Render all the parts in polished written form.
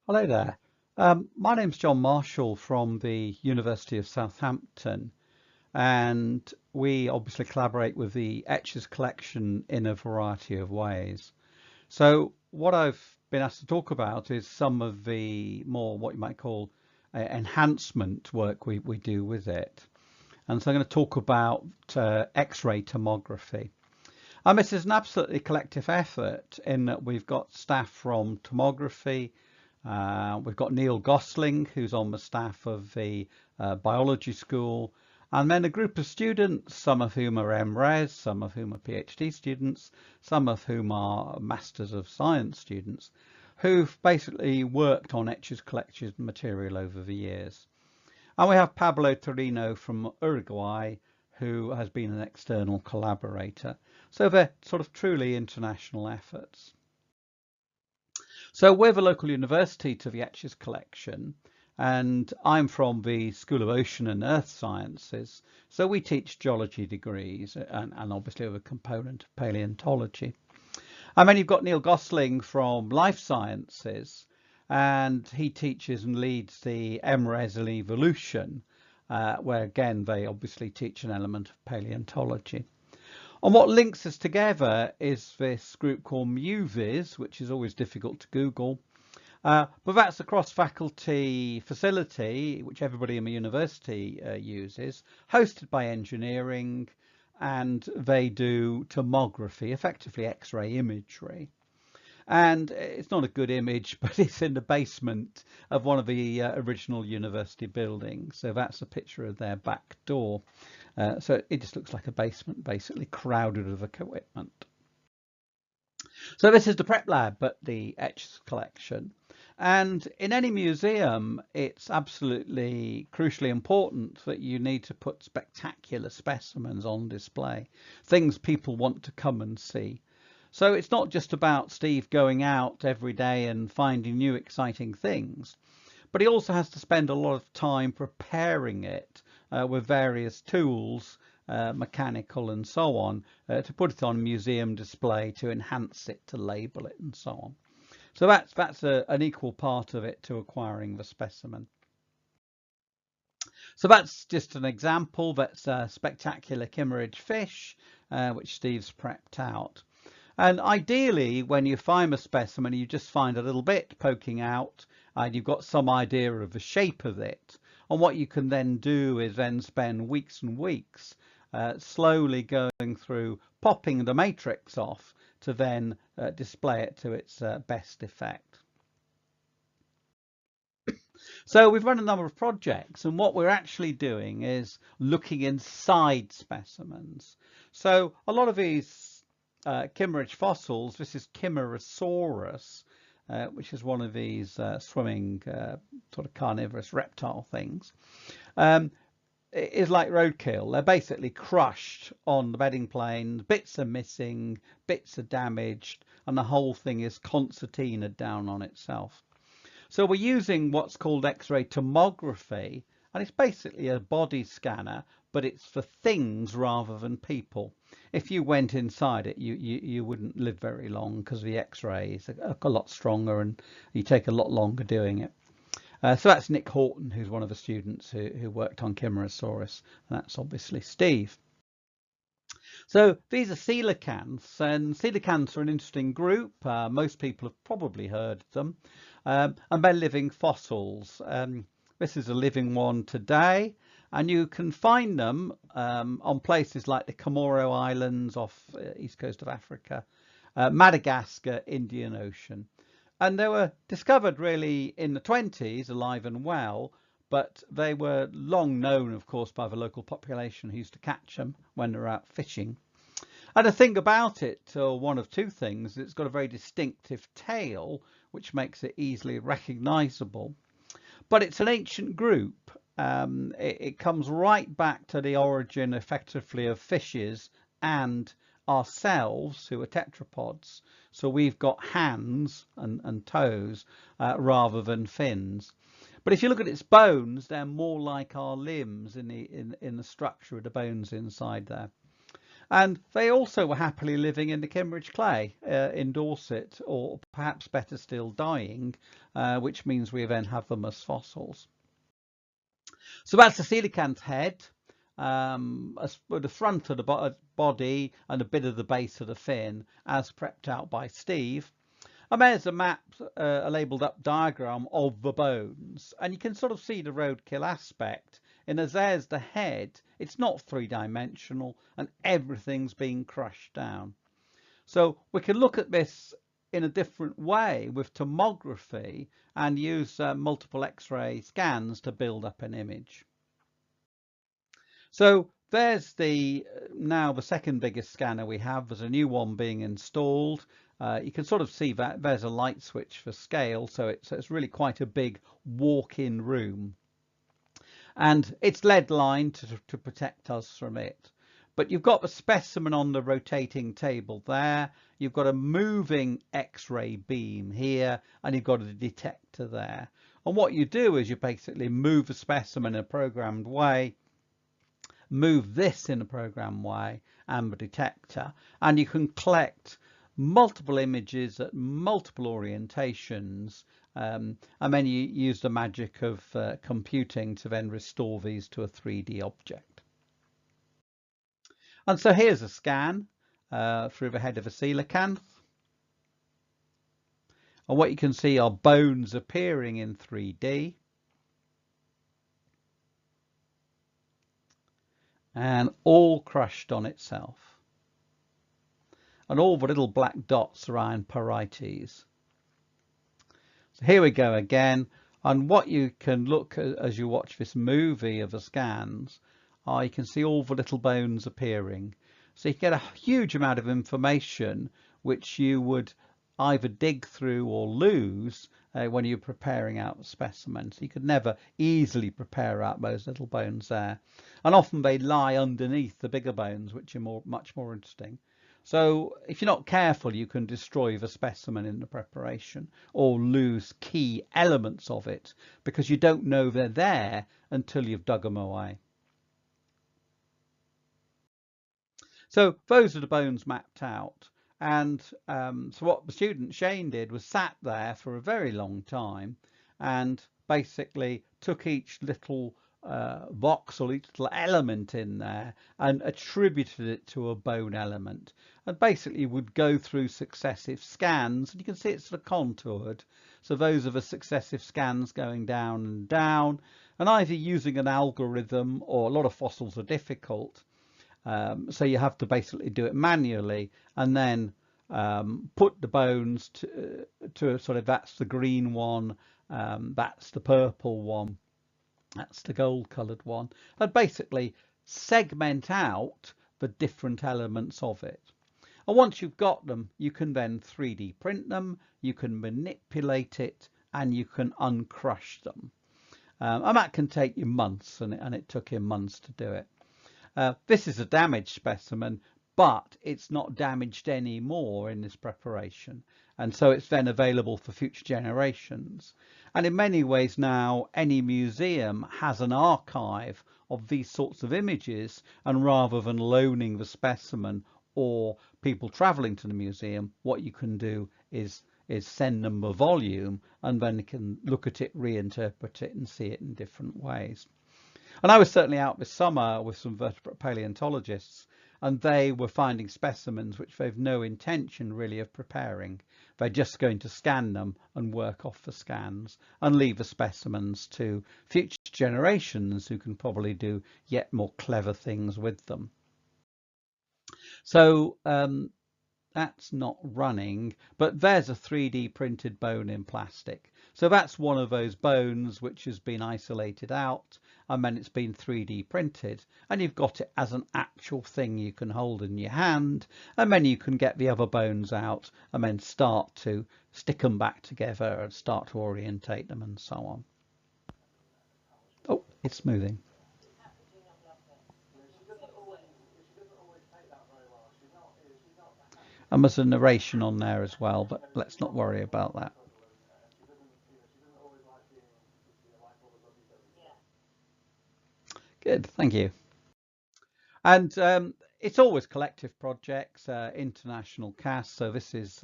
Hello there. My name's John Marhsall from the University of Southampton, and we obviously collaborate with the Etches collection in a variety of ways. So what I've been asked to talk about is some of the more what you might call enhancement work we do with it. And so I'm going to talk about X-ray tomography. This is an absolutely collective effort in that we've got staff from tomography. We've got Neil Gosling, who's on the staff of the biology school, and then a group of students, some of whom are MRes, some of whom are PhD students, some of whom are Masters of Science students, who've basically worked on Etches collection material over the years. And we have Pablo Torino from Uruguay, who has been an external collaborator. So they're sort of truly international efforts. So we're the local university to the Etches collection, and I'm from the School of Ocean and Earth Sciences. So we teach geology degrees and obviously with a component of paleontology. And then you've got Neil Gosling from Life Sciences, and he teaches and leads the MRes in Evolution, where again they obviously teach an element of paleontology. And what links us together is this group called MUVIS, which is always difficult to Google. But that's a cross-faculty facility, which everybody in the university uses, hosted by engineering, and they do tomography, effectively X-ray imagery. And it's not a good image, but it's in the basement of one of the original university buildings. So that's a picture of their back door. So it just looks like a basement, basically crowded with equipment. So this is the prep lab at the Etches collection. And in any museum, it's absolutely crucially important that you need to put spectacular specimens on display, things people want to come and see. So it's not just about Steve going out every day and finding new exciting things, but he also has to spend a lot of time preparing it with various tools, mechanical and so on, to put it on a museum display, to enhance it, to label it and so on. So that's an equal part of it to acquiring the specimen. So that's just an example. That's a spectacular kimmeridge fish, which Steve's prepped out. And ideally, when you find a specimen, you just find a little bit poking out and you've got some idea of the shape of it. And what you can then do is then spend weeks and weeks slowly going through, popping the matrix off to then display it to its best effect. So we've run a number of projects, and what we're actually doing is looking inside specimens. So a lot of these kimmeridge fossils, this is Chimerosaurus, which is one of these swimming sort of carnivorous reptile things, is like roadkill. They're basically crushed on the bedding planes, bits are missing, bits are damaged, and the whole thing is concertinaed down on itself. So we're using what's called X-ray tomography, and it's basically a body scanner, but it's for things rather than people. If you went inside it, you wouldn't live very long because the X-ray is a lot stronger and you take a lot longer doing it. So that's Nick Horton, who's one of the students who worked on Chimerosaurus, and that's obviously Steve. So these are coelacanths, and coelacanths are an interesting group. Most people have probably heard of them, and they're living fossils. This is a living one today, and you can find them on places like the Comoro Islands off east coast of Africa, Madagascar, Indian Ocean. And they were discovered really in the 20s, alive and well, but they were long known, of course, by the local population who used to catch them when they were out fishing. And the thing about it, one of two things, it's got a very distinctive tail, which makes it easily recognizable. But it's an ancient group. It comes right back to the origin, effectively, of fishes and ourselves, who are tetrapods. So we've got hands and toes rather than fins. But if you look at its bones, they're more like our limbs in the structure of the bones inside there. And they also were happily living in the Kimmeridge clay in Dorset, or perhaps better still, dying, which means we then have them as fossils. So that's the coelacanth head, the front of the body and a bit of the base of the fin, as prepped out by Steve. And there's a map, a labelled up diagram of the bones, and you can sort of see the roadkill aspect. And as there's the head, it's not three-dimensional, and everything's being crushed down. So we can look at this in a different way with tomography and use multiple X-ray scans to build up an image. So there's now the second biggest scanner we have. There's a new one being installed. You can sort of see that there's a light switch for scale, so it's really quite a big walk-in room. And it's lead lined to protect us from it. But you've got the specimen on the rotating table there, you've got a moving X-ray beam here, and you've got a detector there. And what you do is you basically move the specimen in a programmed way, move this in a programmed way, and the detector, and you can collect multiple images at multiple orientations, and then you use the magic of computing to then restore these to a 3D object. And so here's a scan through the head of a coelacanth. And what you can see are bones appearing in 3D. And all crushed on itself. And all the little black dots around parietes. So here we go again. And what you can look at as you watch this movie of the scans, you can see all the little bones appearing. So you get a huge amount of information which you would either dig through or lose when you're preparing out the specimen. So you could never easily prepare out those little bones there. And often they lie underneath the bigger bones, which are much more interesting. So if you're not careful, you can destroy the specimen in the preparation or lose key elements of it because you don't know they're there until you've dug them away. So those are the bones mapped out. And so what the student Shane did was sat there for a very long time and basically took each little box or each little element in there and attributed it to a bone element, and basically would go through successive scans, and you can see it's sort of contoured. So those are the successive scans going down and down, and either using an algorithm, or a lot of fossils are difficult, so you have to basically do it manually, and then put the bones to sort of, that's the green one, that's the purple one, that's the gold coloured one, and basically segment out the different elements of it. And once you've got them, you can then 3D print them, you can manipulate it, and you can uncrush them. And that can take you months, and it took him months to do it. This is a damaged specimen, but it's not damaged anymore in this preparation, and so it's then available for future generations. And in many ways now, any museum has an archive of these sorts of images, and rather than loaning the specimen or people traveling to the museum, what you can do is send them a volume, and then they can look at it, reinterpret it, and see it in different ways. And I was certainly out this summer with some vertebrate paleontologists, and they were finding specimens which they've no intention really of preparing. They're just going to scan them and work off the scans and leave the specimens to future generations who can probably do yet more clever things with them. So that's not running, but there's a 3D printed bone in plastic. So that's one of those bones which has been isolated out, and then it's been 3D printed, and you've got it as an actual thing you can hold in your hand, and then you can get the other bones out and then start to stick them back together and start to orientate them and so on. Oh, it's moving. And there's a narration on there as well, but let's not worry about that. Good, thank you. And It's always collective projects, international cast. So this is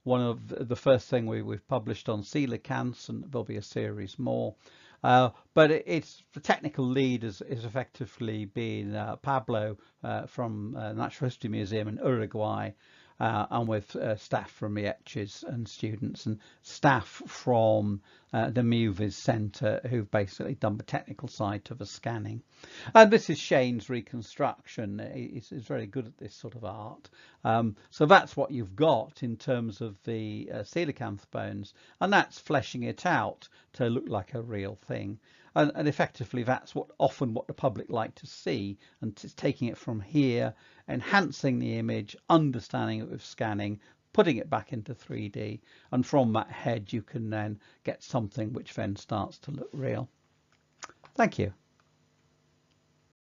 one of the first thing we've published on coelacanths, and there'll be a series more. But it's the technical lead is effectively been Pablo from Natural History Museum in Uruguay, and with staff from the Etches and students and staff from the Movies Centre who've basically done the technical side of the scanning. And this is Shane's reconstruction. He's very good at this sort of art. So that's what you've got in terms of the coelacanth bones, and that's fleshing it out to look like a real thing. And effectively that's often what the public like to see, and it's taking it from here, enhancing the image, understanding it with scanning, putting it back into 3D, and from that head you can then get something which then starts to look real. Thank you.